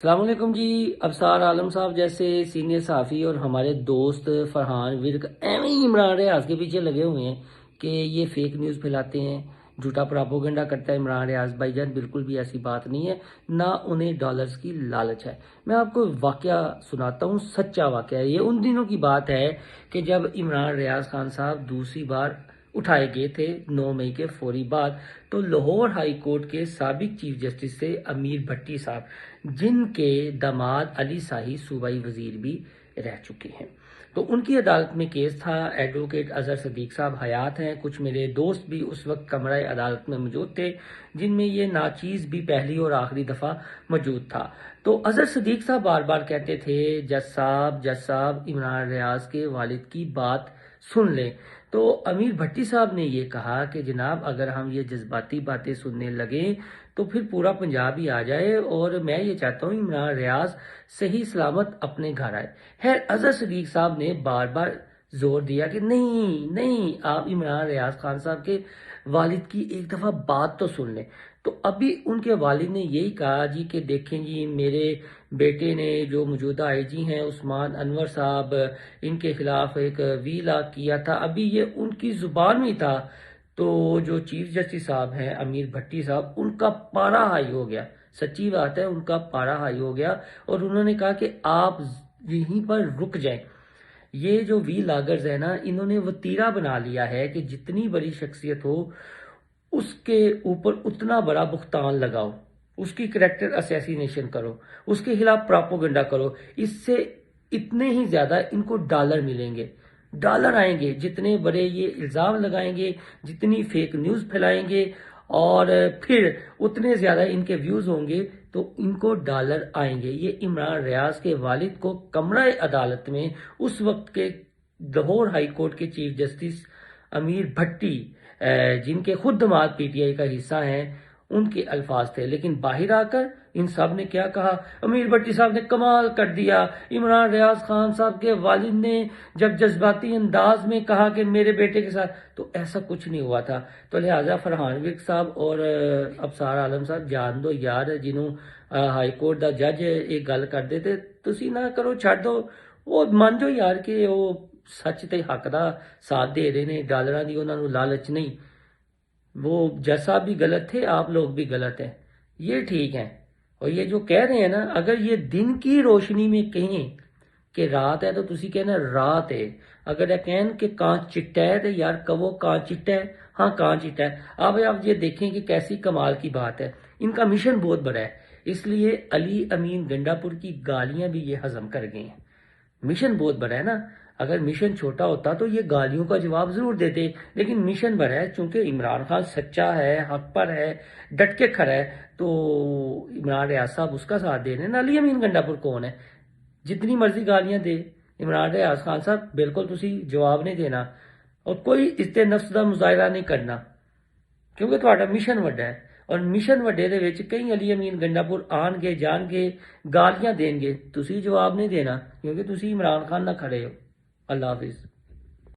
السلام علیکم جی۔ ابصار عالم صاحب جیسے سینئر صحافی اور ہمارے دوست فرحان ورک ایویں ہی عمران ریاض کے پیچھے لگے ہوئے ہیں کہ یہ فیک نیوز پھیلاتے ہیں، جھوٹا پراپوگنڈا کرتا ہے عمران ریاض بھائی جان۔ بالکل بھی ایسی بات نہیں ہے، نہ انہیں ڈالرز کی لالچ ہے۔ میں آپ کو واقعہ سناتا ہوں، سچا واقعہ ہے۔ یہ ان دنوں کی بات ہے کہ جب عمران ریاض خان صاحب دوسری بار اٹھائے گئے تھے 9 مئی کے فوری بعد، تو لاہور ہائی کورٹ کے سابق چیف جسٹس سے امیر بھٹی صاحب، جن کے داماد علی شاہی صوبائی وزیر بھی رہ چکے ہیں، تو ان کی عدالت میں کیس تھا۔ ایڈوکیٹ اظہر صدیق صاحب حیات ہیں، کچھ میرے دوست بھی اس وقت کمرہ عدالت میں موجود تھے، جن میں یہ ناچیز بھی پہلی اور آخری دفعہ موجود تھا۔ تو اظہر صدیق صاحب بار بار کہتے تھے، جج صاحب عمران ریاض کے والد کی بات سن لیں۔ تو امیر بھٹی صاحب نے یہ کہا کہ جناب اگر ہم یہ جذباتی باتیں سننے لگیں تو پھر پورا پنجاب ہی آ جائے، اور میں یہ چاہتا ہوں عمران ریاض صحیح سلامت اپنے گھر آئے۔ خیر، اظہر صدیق صاحب نے بار بار زور دیا کہ نہیں، آپ عمران ریاض خان صاحب کے والد کی ایک دفعہ بات تو سن لیں۔ تو ابھی ان کے والد نے یہی کہا جی کہ دیکھیں جی، میرے بیٹے نے جو موجودہ آئی جی ہیں عثمان انور صاحب، ان کے خلاف ایک ویلا کیا تھا، ابھی یہ ان کی زبان میں تھا۔ تو جو چیف جسٹس صاحب ہیں امیر بھٹی صاحب، ان کا پارا ہائی ہو گیا، سچی بات ہے، ان کا پارا ہائی ہو گیا، اور انہوں نے کہا کہ آپ یہیں پر رک جائیں۔ یہ جو وی لاگرز ہے نا، انہوں نے وتیرہ بنا لیا ہے کہ جتنی بڑی شخصیت ہو اس کے اوپر اتنا بڑا بہتان لگاؤ، اس کی کریکٹر اسیسینیشن کرو، اس کے خلاف پراپوگنڈا کرو، اس سے اتنے ہی زیادہ ان کو ڈالر ملیں گے، ڈالر آئیں گے، جتنے بڑے یہ الزام لگائیں گے، جتنی فیک نیوز پھیلائیں گے، اور پھر اتنے زیادہ ان کے ویوز ہوں گے، تو ان کو ڈالر آئیں گے۔ یہ عمران ریاض کے والد کو کمرہ عدالت میں اس وقت کے لاہور ہائی کورٹ کے چیف جسٹس امیر بھٹی، جن کے خود داماد پی ٹی آئی کا حصہ ہیں، ان کے الفاظ تھے۔ لیکن باہر آ کر ان سب نے کیا کہا؟ امیر بھٹی صاحب نے کمال کر دیا، عمران ریاض خان صاحب کے والد نے جب جذباتی انداز میں کہا کہ میرے بیٹے کے ساتھ، تو ایسا کچھ نہیں ہوا تھا۔ تو لہٰذا فرحان ورک صاحب اور ابصار عالم صاحب، جان دو یار، جنہوں ہائی کورٹ دا جج ایک گل کر دے تے تسی نہ کرو، چھڈ دو، وہ مان جو یار کہ وہ سچ تے حق دا ساتھ دے رہے نے، ڈالراں دی انہاں نوں لالچ نہیں۔ وہ جج صاحب بھی غلط تھے، آپ لوگ بھی غلط ہیں، یہ ٹھیک ہیں۔ اور یہ جو کہہ رہے ہیں نا، اگر یہ دن کی روشنی میں کہیں کہ رات ہے تو تسی کہنا رات ہے، اگر یہ کہیں کہ کان چٹا ہے تو یار کہو کان چٹا ہے، ہاں کان چٹا ہے۔ آپ یہ دیکھیں کہ کیسی کمال کی بات ہے، ان کا مشن بہت بڑا ہے، اس لیے علی امین گنڈا پور کی گالیاں بھی یہ ہضم کر گئے ہیں۔ مشن بہت بڑا ہے نا، اگر مشن چھوٹا ہوتا تو یہ گالیوں کا جواب ضرور دیتے، لیکن مشن بڑا ہے، چونکہ عمران خان سچا ہے، حق پر ہے، ڈٹ کے کھڑا ہے، تو عمران ریاض صاحب اس کا ساتھ دے رہے ہیں۔ علی امین گنڈا پور کون ہے؟ جتنی مرضی گالیاں دے عمران ریاض خان صاحب، بالکل تسی جواب نہیں دینا، اور کوئی عزت نفس کا مظاہرہ نہیں کرنا، کیونکہ تہاڈا مشن وڈا ہے، اور مشن وڈے دے وچ کئی علی امین گنڈا پور آن گے، جان گے، گالیاں دیں گے، تسی جواب نہیں دینا، کیونکہ تسی عمران خان نہ کھڑے ہو۔ اللہ حافظ۔